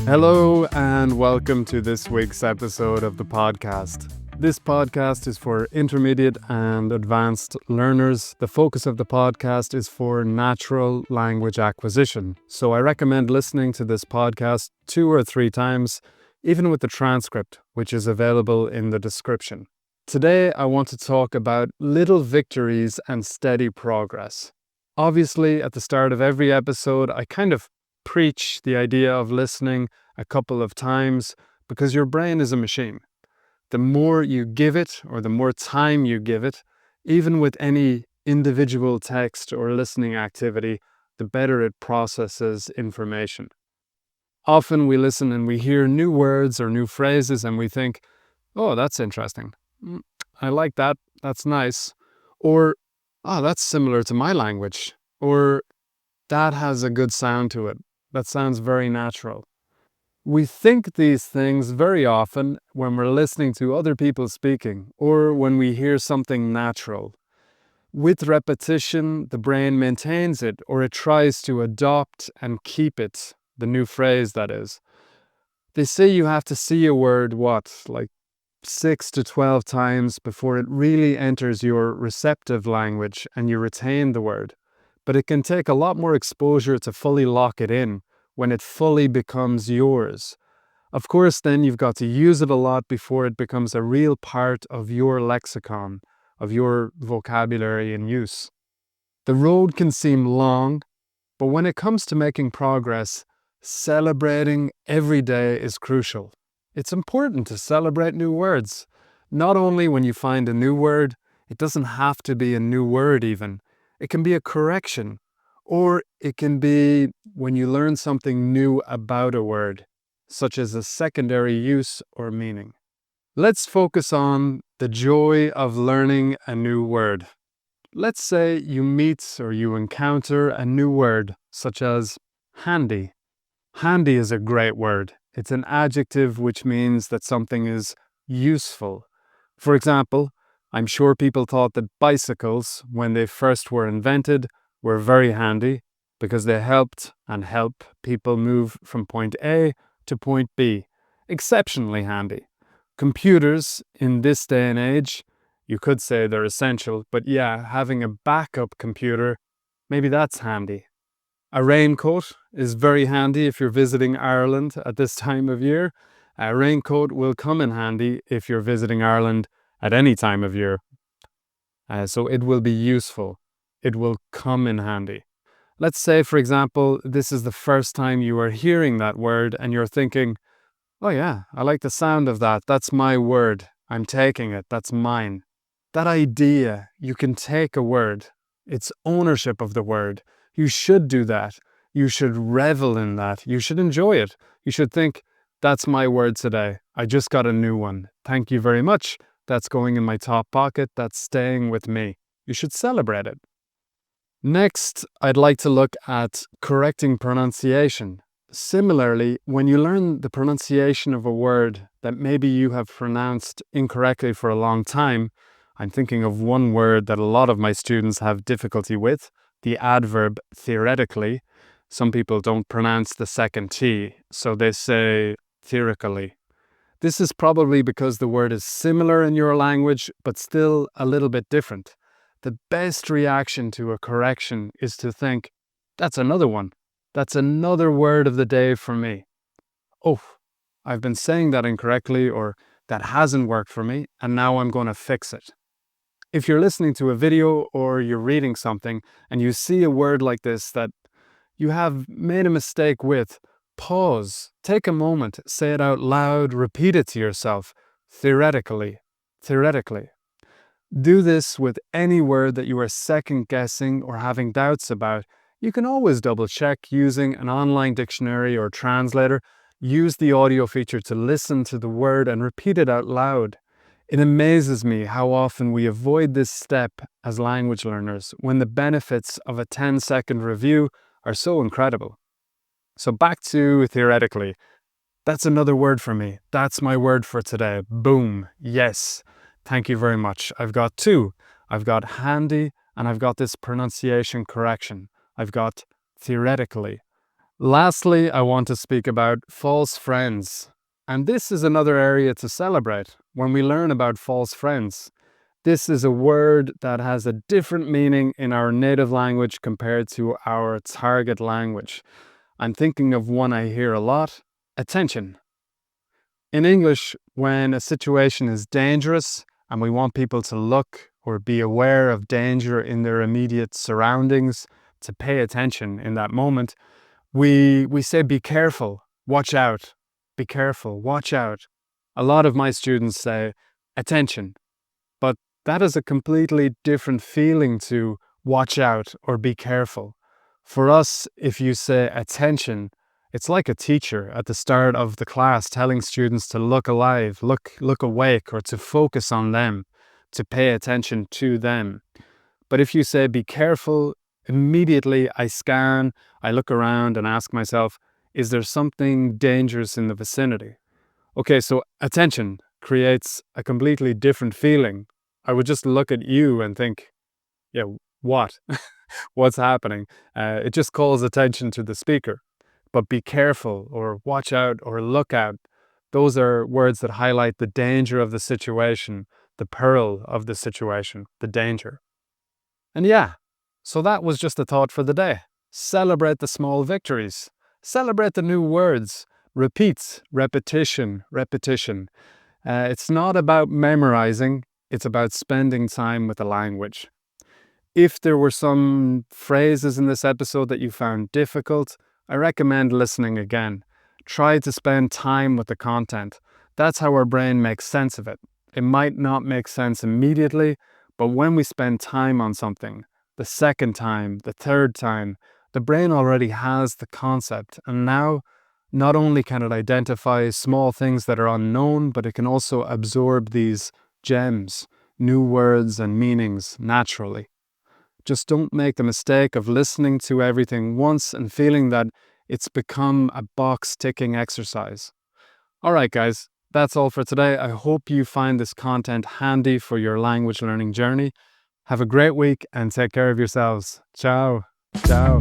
Hello and welcome to this week's episode of the podcast. This podcast is for intermediate and advanced learners. The focus of the podcast is for natural language acquisition. So I recommend listening to this podcast 2 or 3 times, even with the transcript, which is available in the description. Today I want to talk about little victories and steady progress. Obviously, at the start of every episode, I kind of preach the idea of listening a couple of times because your brain is a machine. The more you give it or the more time you give it, even with any individual text or listening activity, the better it processes information. Often we listen and we hear new words or new phrases and we think, oh, that's interesting. I like that. That's nice. Or, oh, that's similar to my language. Or, that has a good sound to it. That sounds very natural. We think these things very often when we're listening to other people speaking or when we hear something natural. With repetition, the brain maintains it or it tries to adopt and keep it, the new phrase that is. They say you have to see a word, like 6 to 12 times before it really enters your receptive language and you retain the word. But it can take a lot more exposure to fully lock it in when it fully becomes yours. Of course, then you've got to use it a lot before it becomes a real part of your lexicon, of your vocabulary in use. The road can seem long, but when it comes to making progress, celebrating every day is crucial. It's important to celebrate new words. Not only when you find a new word, it doesn't have to be a new word even. It can be a correction, or it can be when you learn something new about a word, such as a secondary use or meaning. Let's focus on the joy of learning a new word. Let's say you meet or you encounter a new word, such as handy. Handy is a great word. It's an adjective which means that something is useful. For example, I'm sure people thought that bicycles, when they first were invented, were very handy because they helped and help people move from point A to point B. Exceptionally handy. Computers, in this day and age, you could say they're essential, but yeah, having a backup computer, maybe that's handy. A raincoat is very handy if you're visiting Ireland at this time of year. A raincoat will come in handy if you're visiting Ireland at any time of year. So it will be useful. It will come in handy. Let's say, for example, this is the first time you are hearing that word and you're thinking, oh yeah, I like the sound of that. That's my word. I'm taking it. That's mine. That idea, you can take a word. It's ownership of the word. You should do that. You should revel in that. You should enjoy it. You should think, that's my word today. I just got a new one. Thank you very much. That's going in my top pocket. That's staying with me. You should celebrate it. Next, I'd like to look at correcting pronunciation. Similarly, when you learn the pronunciation of a word that maybe you have pronounced incorrectly for a long time, I'm thinking of one word that a lot of my students have difficulty with, the adverb theoretically. Some people don't pronounce the second T, so they say theoretically. This is probably because the word is similar in your language, but still a little bit different. The best reaction to a correction is to think, that's another one. That's another word of the day for me. Oh, I've been saying that incorrectly, or that hasn't worked for me, and now I'm going to fix it. If you're listening to a video or you're reading something and you see a word like this that you have made a mistake with, pause, take a moment, say it out loud, repeat it to yourself, theoretically. Do this with any word that you are second guessing or having doubts about. You can always double check using an online dictionary or translator. Use the audio feature to listen to the word and repeat it out loud. It amazes me how often we avoid this step as language learners when the benefits of a 10-second review are so incredible. So back to theoretically. That's another word for me. That's my word for today. Boom. Yes. Thank you very much. I've got 2. I've got handy and I've got this pronunciation correction. I've got theoretically. Lastly, I want to speak about false friends. And this is another area to celebrate when we learn about false friends. This is a word that has a different meaning in our native language compared to our target language. I'm thinking of one I hear a lot: attention. In English, when a situation is dangerous and we want people to look or be aware of danger in their immediate surroundings, to pay attention in that moment, we say, be careful, watch out, be careful, watch out. A lot of my students say, attention, but that is a completely different feeling to watch out or be careful. For us, if you say attention, it's like a teacher at the start of the class telling students to look alive, look awake, or to focus on them, to pay attention to them. But if you say be careful, immediately I scan, I look around and ask myself, is there something dangerous in the vicinity? Okay, so attention creates a completely different feeling. I would just look at you and think, yeah, what? What's happening? It just calls attention to the speaker. But be careful, or watch out, or look out. Those are words that highlight the danger of the situation, the peril of the situation, the danger. And yeah, so that was just a thought for the day. Celebrate the small victories. Celebrate the new words. Repeats, repetition, repetition. It's not about memorizing, it's about spending time with the language. If there were some phrases in this episode that you found difficult, I recommend listening again. Try to spend time with the content. That's how our brain makes sense of it. It might not make sense immediately, but when we spend time on something, the second time, the third time, the brain already has the concept. And now, not only can it identify small things that are unknown, but it can also absorb these gems, new words and meanings naturally. Just don't make the mistake of listening to everything once and feeling that it's become a box-ticking exercise. All right, guys, that's all for today. I hope you find this content handy for your language learning journey. Have a great week and take care of yourselves. Ciao. Ciao.